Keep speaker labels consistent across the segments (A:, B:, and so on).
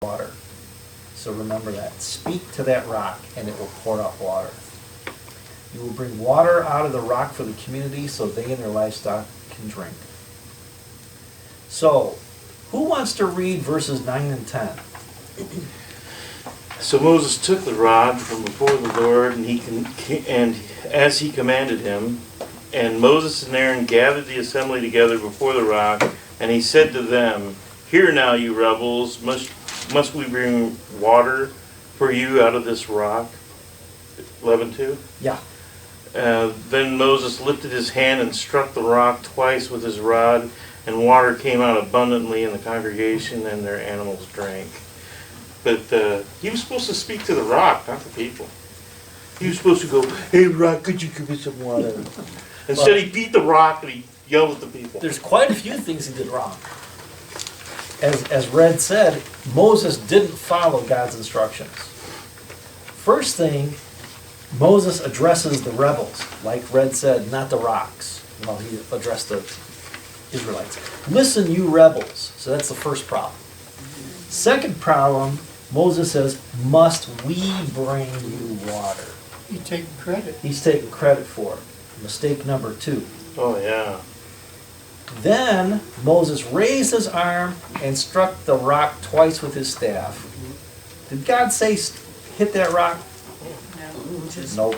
A: water. So remember that. Speak to that rock, and it will pour out water. You will bring water out of the rock for the community so they and their livestock can drink. So, who wants to read verses 9 and 10?
B: So Moses took the rod from before the Lord, and as he commanded him, and Moses and Aaron gathered the assembly together before the rock, and he said to them, "Hear now, you rebels, must we bring water for you out of this rock?" 11:2.
A: Yeah.
B: Then Moses lifted his hand and struck the rock twice with his rod, and water came out abundantly in the congregation, and their animals drank. But he was supposed to speak to the rock, not the people. He was supposed to go, "Hey rock, could you give me some water?" Instead he beat the rock and he yelled at the people.
A: There's quite a few things he did wrong. As Red said, Moses didn't follow God's instructions. First thing, Moses addresses the rebels, like Red said, not the rocks. Well, he addressed the Israelites. Listen, you rebels. So that's the first problem. Second problem, Moses says, must we bring you water?
C: He's taking credit.
A: He's taking credit for it. Mistake number 2.
B: Oh yeah.
A: Then Moses raised his arm and struck the rock twice with his staff. Did God say hit that rock? Nope.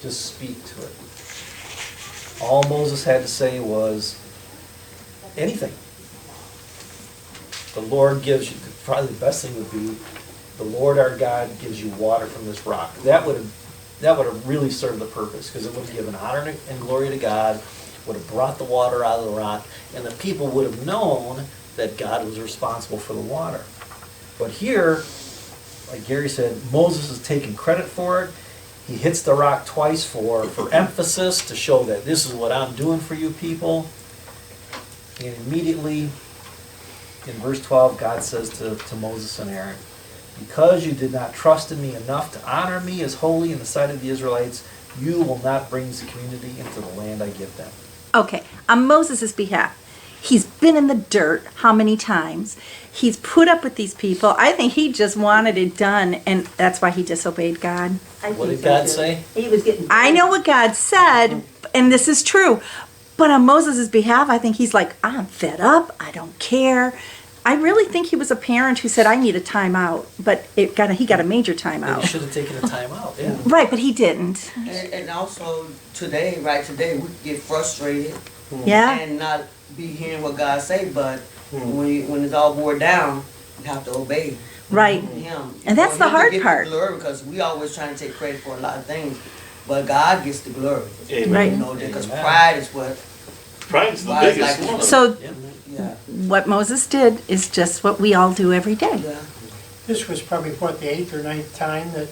A: Just speak to it. All Moses had to say was anything. The Lord gives you, probably the best thing would be, the Lord our God gives you water from this rock. That would have really served the purpose, because it would have given honor and glory to God, would have brought the water out of the rock, and the people would have known that God was responsible for the water. But here, like Gary said, Moses is taking credit for it. He hits the rock twice for emphasis, to show that this is what I'm doing for you people. And immediately, in verse 12, God says to Moses and Aaron, because you did not trust in me enough to honor me as holy in the sight of the Israelites, you will not bring this community into the land I give them.
D: Okay, on Moses' behalf, he's been in the dirt how many times? He's put up with these people. I think he just wanted it done, and that's why he disobeyed God.
A: What did God say?
E: He was getting.
D: I know what God said, and this is true. But on Moses' behalf, I think he's like, I'm fed up. I don't care. I really think he was a parent who said, I need a timeout. But he got a major
A: He
D: timeout.
A: should have taken a time out, yeah.
D: Right, but he didn't.
E: And also today, we get frustrated
D: Yeah.
E: and not be hearing what God say, but when it's all bored down, you have to obey
D: Right.
E: Him.
D: And that's
E: For
D: the
E: him to
D: hard
E: get
D: part.
E: The glory, because we always trying to take credit for a lot of things, but God gets the glory.
B: Amen.
D: Right.
E: You know, because
A: Amen.
E: pride is what.
B: Pride's the
E: Why is
B: biggest
E: like-
B: one.
D: So
E: Yeah.
D: what Moses did is just what we all do every day.
E: Yeah.
C: This was probably, what, the 8th or 9th time that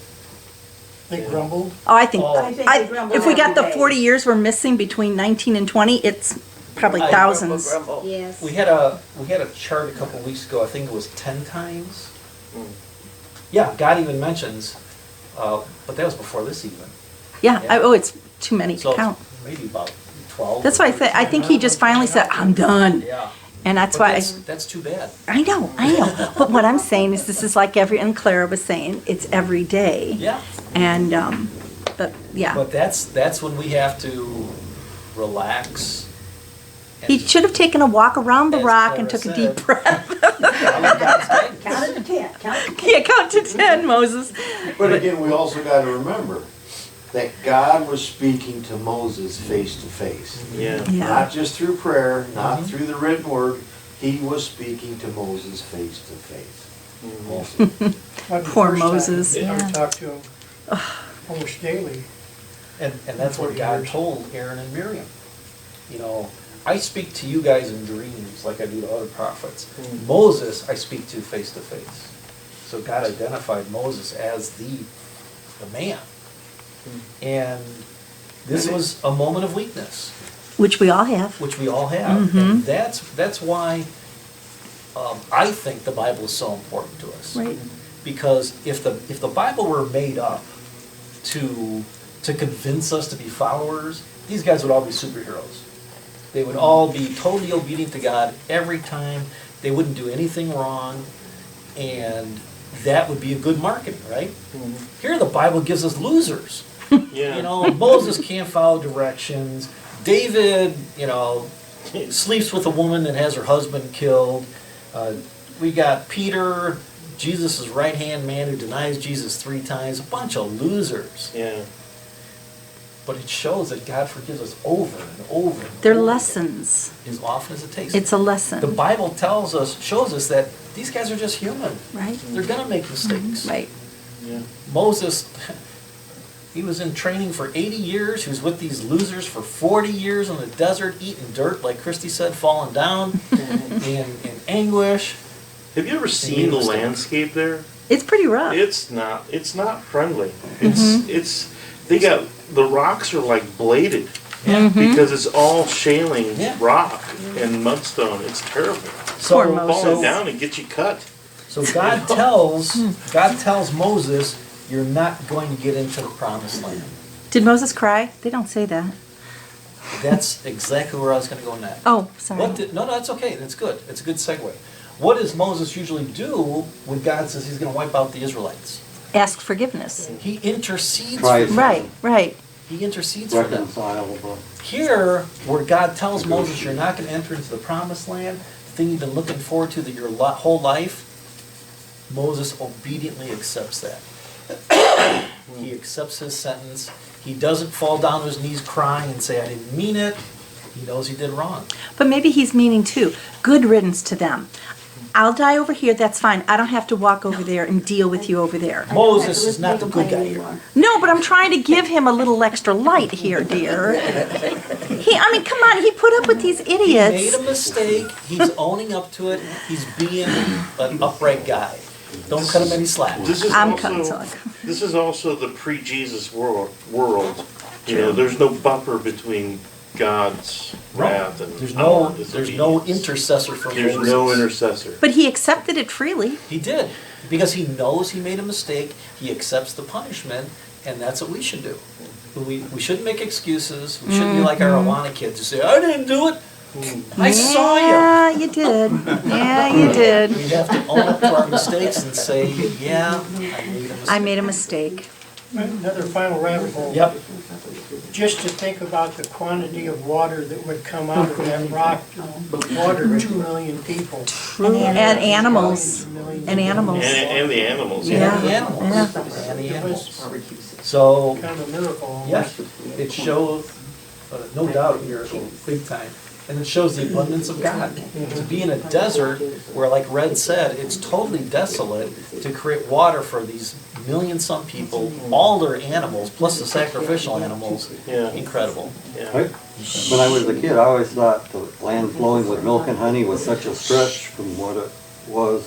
C: they grumbled?
D: Oh, I think,
A: Oh.
E: I think they grumble
D: if we got the
E: every day.
D: 40 years we're missing between 19 and 20, it's probably
A: I-
D: thousands.
E: Yes.
A: We had a chart a couple weeks ago, I think it was 10 times. Yeah, God even mentions, but that was before this even.
D: Yeah, it's too many
A: So
D: to count.
A: maybe about 12.
D: That's why I think he just finally said, I'm done.
A: Yeah.
D: And that's
A: But
D: why,
A: that's too bad.
D: I know. But what I'm saying is this is like and Clara was saying, it's every day.
A: Yeah.
D: And, but yeah.
A: But that's when we have to relax.
D: He should have taken a walk around the
A: As
D: rock and
A: Clara
D: took a
A: said.
D: deep breath.
E: Count to 10. Count to
D: Yeah, count to 10, Moses.
F: But again, we also got to remember that God was speaking to Moses face to face.
B: Yeah.
D: Yeah.
F: Not just through prayer, not through the written word. He was speaking to Moses face to face. Also.
C: Wasn't the
D: Poor
C: first time.
D: Moses,
C: I
D: yeah.
C: would talk to him almost daily.
A: And that's what God told Aaron and Miriam. You know, I speak to you guys in dreams like I do to other prophets. Moses, I speak to face. So God identified Moses as the man. And this was a moment of weakness,
D: Which we all have.
A: which we all have. And that's why I think the Bible is so important to us.
D: Right.
A: Because if the Bible were made up to convince us to be followers, these guys would all be superheroes. They would all be totally obedient to God every time. They wouldn't do anything wrong. And that would be a good marketing, right? Here, the Bible gives us losers.
B: Yeah.
A: You know, Moses can't follow directions. David, you know, sleeps with a woman that has her husband killed. We got Peter, Jesus' right-hand man who denies Jesus 3 times. A bunch of losers.
B: Yeah.
A: But it shows that God forgives us over and over and
D: They're
A: over
D: lessons.
A: as often as it takes.
D: It's a lesson.
A: The Bible shows us that these guys are just human.
D: Right?
A: They're gonna make mistakes.
D: Right.
B: Yeah.
A: Moses, he was in training for 80 years. He was with these losers for 40 years in the desert, eating dirt, like Christy said, falling down in anguish.
B: Have you ever seen the landscape there?
D: It's pretty rough.
B: It's not friendly. It's they got the rocks are like bladed because it's all shaling
A: Yeah.
B: rock and mudstone. It's terrible.
D: Poor
A: So,
D: Moses.
B: Falling down and get you cut.
A: so God tells Moses, you're not going to get into the promised land.
D: Did Moses cry? They don't say that.
A: That's exactly where I was gonna go next.
D: Oh, sorry.
A: No, that's okay, that's good, it's a good segue. What does Moses usually do when God says he's gonna wipe out the Israelites?
D: Ask forgiveness.
A: He intercedes
F: Right.
A: for them.
D: Right, right.
A: He intercedes for them.
F: Reconcilable.
A: Here, where God tells Moses you're not gonna enter into the promised land, the thing you've been looking forward to your whole life, Moses obediently accepts that. He accepts his sentence. He doesn't fall down to his knees crying and say, I didn't mean it. He knows he did wrong.
D: But maybe he's meaning too. Good riddance to them. I'll die over here, that's fine. I don't have to walk over there and deal with you over there.
A: Moses is not the good guy here.
D: No, but I'm trying to give him a little extra light here, dear. Come on, he put up with these
A: He made
D: idiots.
A: a mistake. He's owning up to it. He's being an upright guy. Don't cut him any slack.
B: This is
D: I'm
B: also
D: cutting slack.
B: this is also the pre-Jesus world. You know, there's no buffer between God's wrath and
A: There's
B: our
A: no
B: disobedience.
A: intercessor for
B: There's
A: Moses.
B: no intercessor.
D: But he accepted it freely.
A: He did, because he knows he made a mistake, he accepts the punishment, and that's what we should do. We shouldn't make excuses, we shouldn't be like our Awana kids who say, I didn't do it, I saw you.
D: Yeah, you did. Yeah, you did.
A: We have to own up to our mistakes and say, yeah, I made a mistake.
D: I made a mistake.
C: Another final rabbit hole.
A: Yep,
C: Just to think about the quantity of water that would come out of that rock, water 2 million people.
D: And animals. And animals.
B: And the animals.
A: and
D: Yeah.
A: the animals,
D: Yeah.
A: and the
C: It
A: animals.
C: was
A: So,
C: kind of a miracle.
A: yeah, it shows, no doubt, a miracle, big time. And it shows the abundance of God. To be in a desert where, like Red said, it's totally desolate, to create water for these million-some people, all their animals, plus the sacrificial animals,
B: Yeah.
A: incredible.
B: Yeah.
F: When I was a kid, I always thought the land flowing with milk and honey was such a stretch from what it was,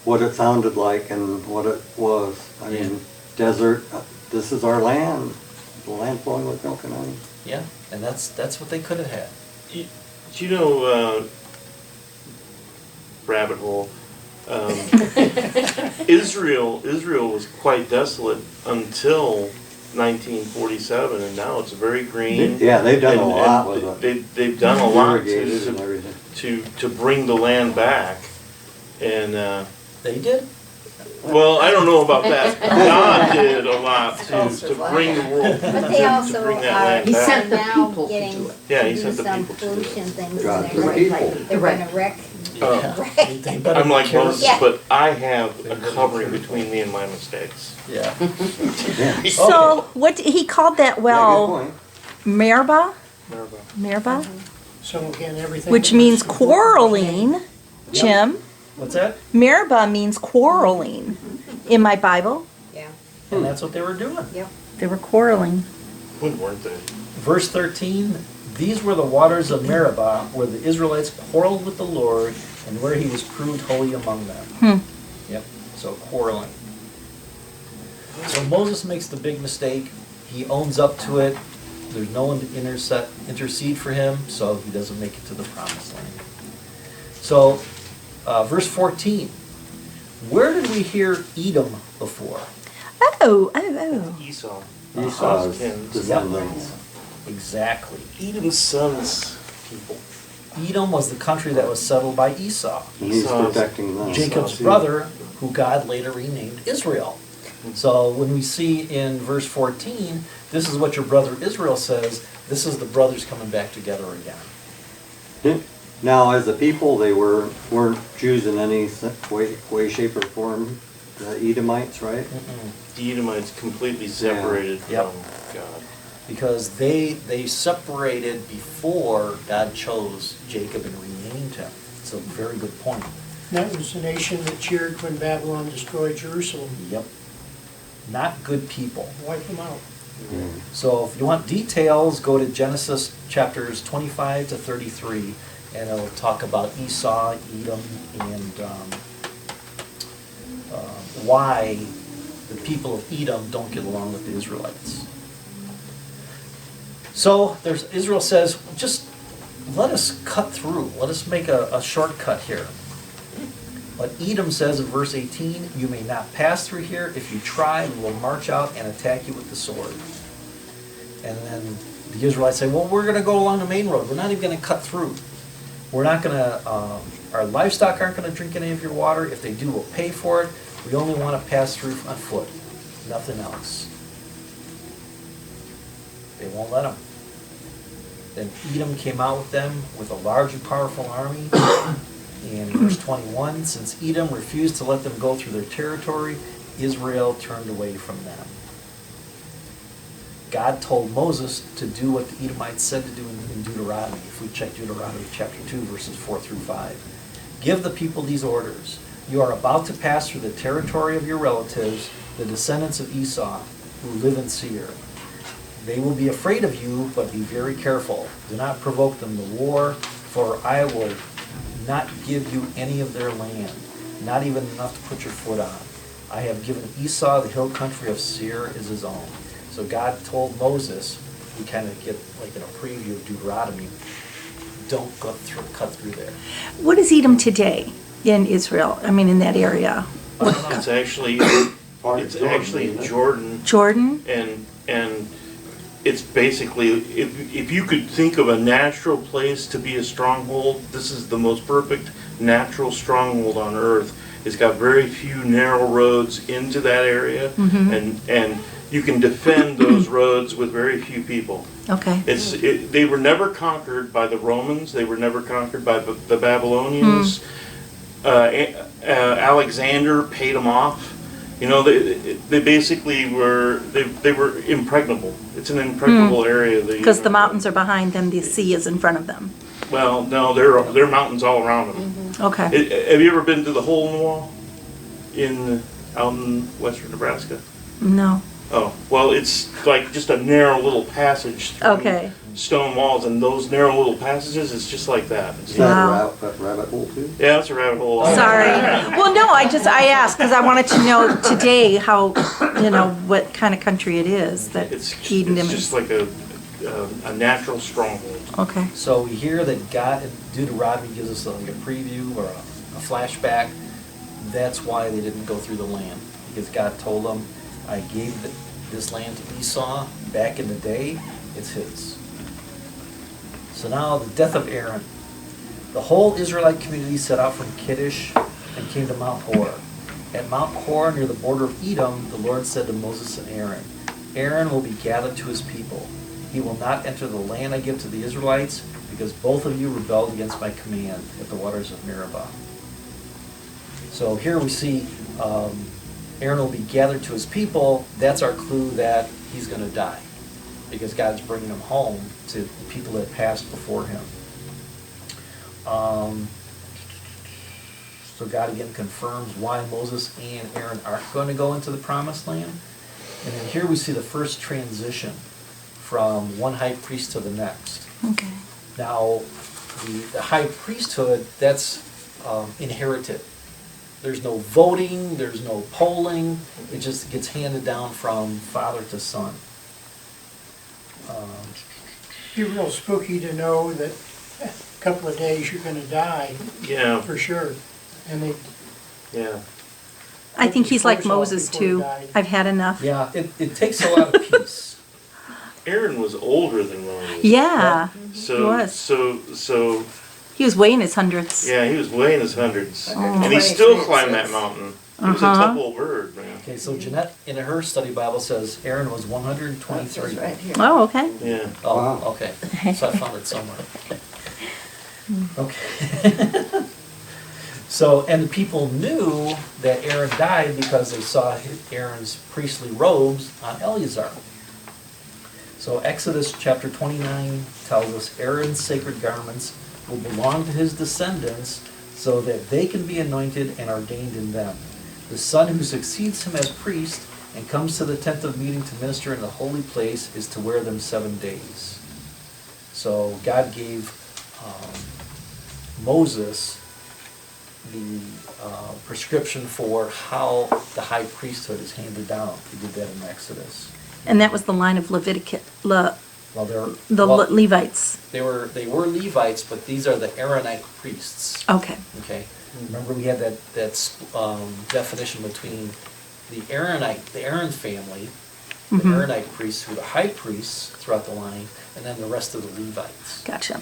F: what it sounded like and what it was. I mean, desert, this is our land, the land flowing with milk and honey.
A: Yeah, and that's what they could have had.
B: You know, rabbit hole. Israel was quite desolate until 1947, and now it's very green.
F: Yeah, they've done a
B: and-
F: lot
B: and
F: with it.
B: They've done a lot
F: Irrigated and everything.
B: to bring the land back, and
A: They did?
B: well, I don't know about that. God did a lot to bring the world
G: But they
B: to
G: also
B: bring that
G: are
B: land back.
G: now getting
B: Yeah,
G: to
B: he
G: do
B: sent the
G: some
B: people to do it.
G: pollution things.
F: God,
G: and
F: the
G: they're
F: people.
G: They're gonna wreck.
A: They better
B: I'm like
A: be careful.
B: Moses,
G: Yeah.
B: but I have a covering between me and my mistakes.
A: Yeah.
F: Yeah.
D: So, he called that
F: Yeah,
D: well
F: good point.
D: Meribah?
B: Meribah.
D: Meribah?
C: So again, everything.
D: Which means quarreling, Jim.
A: What's that?
D: Meribah means quarreling in my Bible.
G: Yeah,
A: And that's what they were doing.
G: yep.
D: They were quarreling.
B: When weren't they?
A: Verse 13, these were the waters of Meribah, where the Israelites quarreled with the Lord, and where he was proved holy among them. Yep, so quarreling. So Moses makes the big mistake. He owns up to it. There's no one to intercede for him, so he doesn't make it to the promised land. So, verse 14, where did we hear Edom before?
D: Oh.
B: Esau.
F: Esau's
B: Kings.
F: descendants.
A: Exactly.
B: Edom's sons, people.
A: Edom was the country that was settled by Esau,
F: And he's
B: Esau's-
F: protecting them.
A: Jacob's brother, who God later renamed Israel. So when we see in verse 14, this is what your brother Israel says, this is the brothers coming back together again.
F: Now, as a people, they weren't Jews in any way, shape, or form, the Edomites, right?
B: The Edomites completely separated
A: Yep.
B: from God.
A: Because they separated before God chose Jacob and renamed him. It's a very good point.
C: That was the nation that cheered when Babylon destroyed Jerusalem,
A: Yep. Not good people.
C: wiped them out.
A: So if you want details, go to Genesis chapters 25 to 33, and it'll talk about Esau, Edom, and why the people of Edom don't get along with the Israelites. So Israel says, just let us cut through. Let us make a shortcut here. But Edom says in verse 18, you may not pass through here. If you try, we will march out and attack you with the sword. And then the Israelites say, well, we're going to go along the main road. We're not even going to cut through. We're not going to, our livestock aren't going to drink any of your water. If they do, we'll pay for it. We only want to pass through on foot. Nothing else. They won't let them. Then Edom came out with them with a large and powerful army. In verse 21, since Edom refused to let them go through their territory, Israel turned away from them. God told Moses to do what the Edomites said to do in Deuteronomy. If we check Deuteronomy chapter 2, verses 4 through 5. Give the people these orders. You are about to pass through the territory of your relatives, the descendants of Esau, who live in Seir. They will be afraid of you, but be very careful. Do not provoke them to war, for I will not give you any of their land, not even enough to put your foot on. I have given Esau the hill country of Seir as his own. So God told Moses, we kind of get like in a preview of Deuteronomy, don't cut through there.
D: What is Edom today in Israel? I mean, in that area?
B: It's actually Jordan,
D: Jordan?
B: and it's basically, if you could think of a natural place to be a stronghold, this is the most perfect natural stronghold on earth. It's got very few narrow roads into that area, and you can defend those roads with very few people.
D: Okay.
B: They were never conquered by the Romans. They were never conquered by the Babylonians. Alexander paid them off. You know, they basically were they were impregnable. It's an impregnable area.
D: Because the mountains are behind them, the sea is in front of them.
B: Well, no, there are mountains all around them.
D: Okay.
B: Have you ever been to the Hole in the Wall out in western Nebraska?
D: No.
B: Oh, well, it's like just a narrow little passage through
D: Okay.
B: stone walls, and those narrow little passages, it's just like that. It's
F: Is that
D: Wow.
F: a rabbit hole too?
B: Yeah, it's a rabbit hole.
D: Sorry. Well, no, I asked because I wanted to know today how, what kind of country it is that
B: It's
D: Edom
B: just
D: is.
B: like a natural stronghold.
D: Okay.
A: So we hear that God in Deuteronomy gives us like a preview or a flashback. That's why they didn't go through the land, because God told them, I gave this land to Esau back in the day, it's his. So now the death of Aaron. The whole Israelite community set out from Kiddush and came to Mount Hor. At Mount Hor, near the border of Edom, the Lord said to Moses and Aaron, Aaron will be gathered to his people. He will not enter the land I give to the Israelites, because both of you rebelled against my command at the waters of Meribah. So here we see Aaron will be gathered to his people. That's our clue that he's going to die, because God's bringing him home to the people that passed before him. So God again confirms why Moses and Aaron aren't going to go into the promised land. And then here we see the first transition from one high priest to the next.
D: Okay.
A: Now, the high priesthood, that's inherited. There's no voting, there's no polling, it just gets handed down from father to son.
C: Be real spooky to know that a couple of days you're gonna die,
B: Yeah,
C: for sure. And they,
B: yeah.
D: I think he's like
C: Before
D: Moses
C: he
D: too.
C: died.
D: I've had enough.
A: Yeah, it takes a lot of peace.
B: Aaron was older than Moses.
D: Yeah.
B: So
D: was.
B: so
D: He was way in his hundreds.
B: Yeah, he was way in his hundreds.
D: Oh.
B: And he still climbed that mountain. He was a
D: Uh-huh.
B: tough old bird, man.
A: Okay, so Jeanette, in her study Bible, says Aaron was 123.
E: That's right here.
D: Oh, okay.
B: Yeah.
A: Oh,
F: Wow.
A: okay. So I found it somewhere. Okay. So, and the people knew that Aaron died because they saw Aaron's priestly robes on Eleazar. So Exodus chapter 29 tells us Aaron's sacred garments will belong to his descendants so that they can be anointed and ordained in them. The son who succeeds him as priest and comes to the tent of meeting to minister in the holy place is to wear them 7 days. So God gave Moses the prescription for how the high priesthood is handed down. He did that in Exodus.
D: And that was the line of Leviticus,
A: Well,
D: Levites.
A: they were Levites, but these are the Aaronite priests.
D: Okay.
A: Okay, remember we had that definition between the Aaron family, the
D: Mhm.
A: Aaronite priests, who are the high priests throughout the line, and then the rest of the Levites.
D: Gotcha.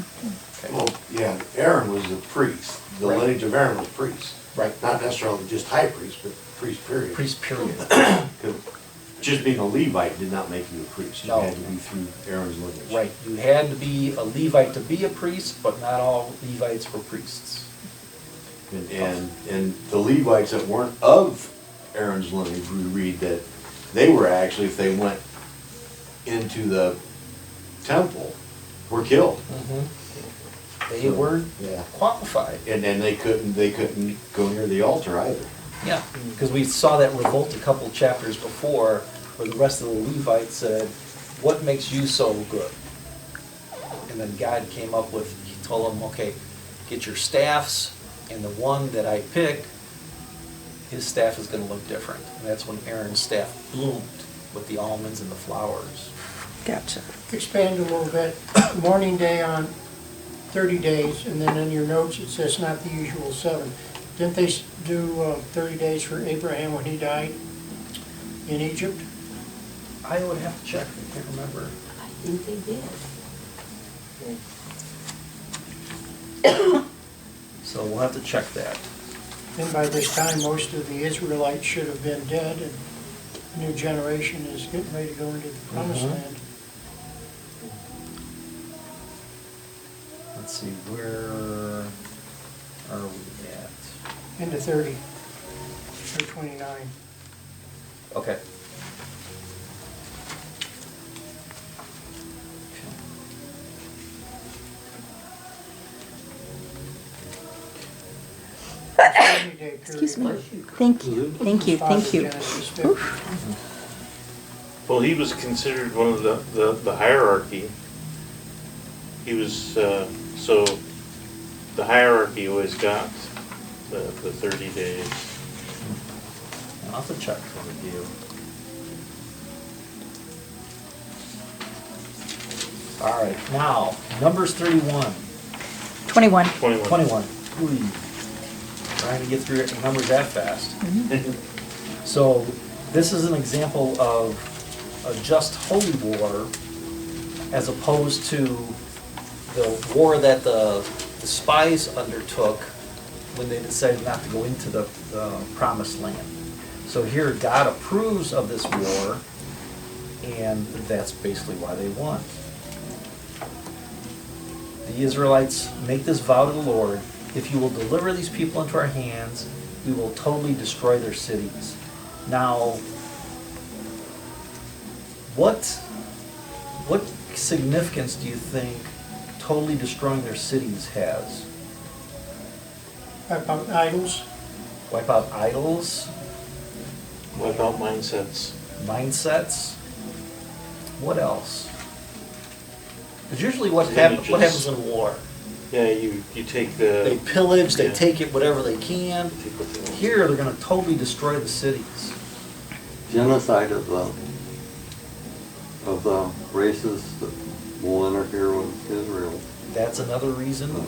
A: Okay.
H: Well, yeah, Aaron was a priest. The
A: Right.
H: lineage of Aaron was priest.
A: Right.
H: Not necessarily just high priest, but priest period.
A: Priest period.
H: 'Cause just being a Levite did not make you a priest. You
A: No.
H: had to be through Aaron's lineage.
A: Right, you had to be a Levite to be a priest, but not all Levites were priests.
H: And the Levites that weren't of Aaron's lineage, we read that they were actually, if they went into the temple, were killed.
A: They were
H: Yeah.
A: qualified.
H: And then they couldn't go near the altar either.
A: Yeah, because we saw that revolt a couple chapters before, where the rest of the Levites said, "What makes you so good?" And then God came up with, he told them, "Okay, get your staffs, and the one that I pick, his staff is going to look different." And that's when Aaron's staff bloomed with the almonds and the flowers.
D: Gotcha.
C: Expand a little bit. Morning day on 30 days, and then in your notes it says not the usual 7. Didn't they do 30 days for Abraham when he died in Egypt?
A: I would have to check, I can't remember.
E: I think they did.
A: So we'll have to check that.
C: And by this time, most of the Israelites should have been dead, and a new generation is getting ready to go into the promised
A: Mhm.
C: land.
A: Let's see, where are we at?
C: Into 30 or 29.
A: Okay.
D: Excuse me. Thank you. Thank you. Thank you.
C: Genesis 50.
B: Well, he was considered one of the hierarchy. He was, so the hierarchy always got the 30 days.
A: I'll have to check for review. All right, now, Numbers 31,
D: 21.
B: 21.
A: 21. Ooh, trying to get through it, numbers that fast. So, this is an example of a just holy war as opposed to the war that the spies undertook when they decided not to go into the promised land. So here, God approves of this war, and that's basically why they won. The Israelites make this vow to the Lord: if you will deliver these people into our hands, we will totally destroy their cities. Now, what significance do you think totally destroying their cities has?
C: About idols.
A: Wipe out idols,
B: Wipe out mindsets.
A: mindsets. What else? Because usually what
B: Images.
A: happens in war?
B: Yeah, you take
A: They
B: the.
A: pillage, they
B: Yeah.
A: take it whatever they can.
B: Take what they want.
A: Here, they're going to totally destroy the cities.
F: Genocide of the races that will interfere with Israel.
A: That's another reason.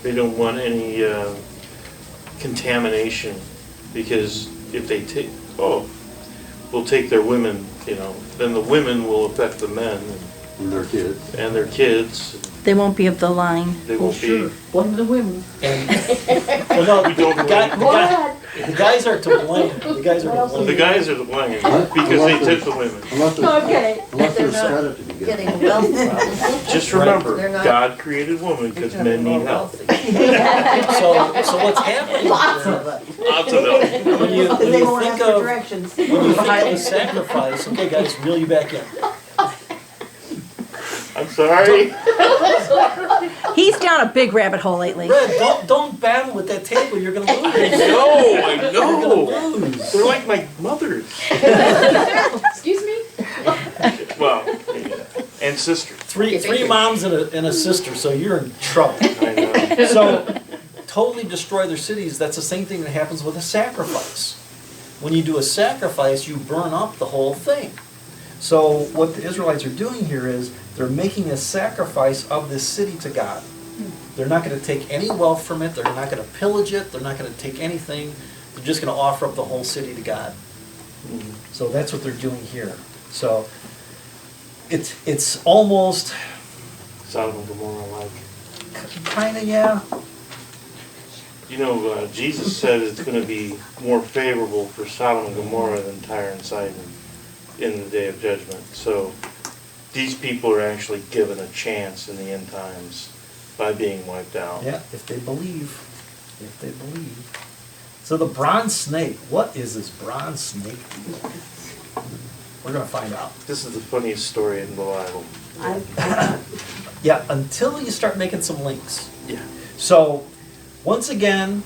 B: They don't want any contamination, because if they take, we'll take their women, then the women will affect the men
F: And their kids.
B: and their kids.
D: They won't be of the line.
B: They won't be.
G: Blame the women.
A: And, well, no,
B: We don't
A: the guys are to blame. The guys are to blame.
B: The guys are the blame because they took the women.
G: Okay.
F: Unless
G: They're
F: there's
G: not
F: credit to be given.
G: getting wealthy.
B: Just
A: Right.
B: remember,
G: They're not
B: God created women because men need help.
A: So what's happening?
G: Lots of it.
B: Lots of them.
A: When you
G: They won't
A: think
G: ask for
A: of
G: directions.
A: when you think of a sacrifice, okay, guys, reel you back in.
B: I'm sorry.
D: He's down a big rabbit hole lately.
A: Red, don't battle with that table. You're gonna lose.
B: I
A: You're
B: know.
A: gonna lose.
B: They're like my mothers.
G: Excuse me?
B: Well, and sisters.
A: Three moms and a sister, so you're in trouble.
B: I know.
A: So, totally destroy their cities. That's the same thing that happens with a sacrifice. When you do a sacrifice, you burn up the whole thing. So what the Israelites are doing here is they're making a sacrifice of this city to God. They're not going to take any wealth from it. They're not going to pillage it. They're not going to take anything. They're just going to offer up the whole city to God. So that's what they're doing here. So it's almost
B: Sodom and Gomorrah like.
A: kind of, yeah.
B: You know, Jesus said it's going to be more favorable for Sodom and Gomorrah than Tyre and Sidon in the day of judgment. So these people are actually given a chance in the end times by being wiped out.
A: Yeah, if they believe. If they believe. So the bronze snake, what is this bronze snake? We're going to find out.
B: This is the funniest story in the Bible.
A: Yeah, until you start making some links.
B: Yeah.
A: So, once again,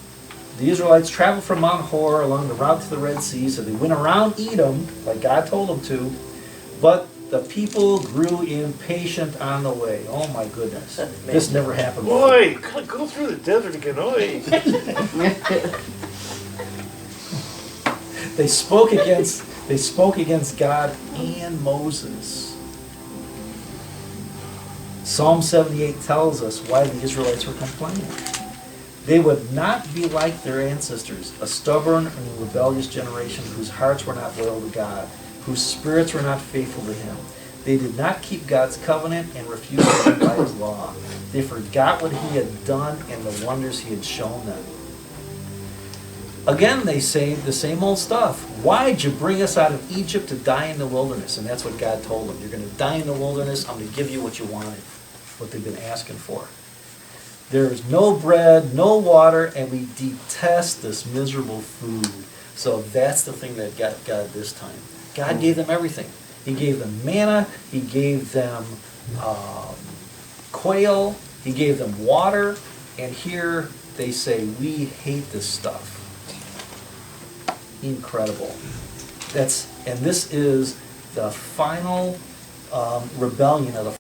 A: the Israelites traveled from Mount Hor along the route to the Red Sea, so they went around Edom, like God told them to, but the people grew impatient on the way. Oh my goodness. This never happened before.
B: Boy, go through the desert again, oi.
A: They spoke against God and Moses. Psalm 78 tells us why the Israelites were complaining. They would not be like their ancestors, a stubborn and rebellious generation whose hearts were not loyal to God, whose spirits were not faithful to Him. They did not keep God's covenant and refused to live by His law. They forgot what He had done and the wonders He had shown them. Again, they say the same old stuff. Why'd you bring us out of Egypt to die in the wilderness? And that's what God told them. You're going to die in the wilderness. I'm going to give you what you wanted, what they've been asking for. There's no bread, no water, and we detest this miserable food. So that's the thing that got God this time. God gave them everything. He gave them manna. He gave them quail. He gave them water. And here they say, we hate this stuff. Incredible. And this is the final rebellion of the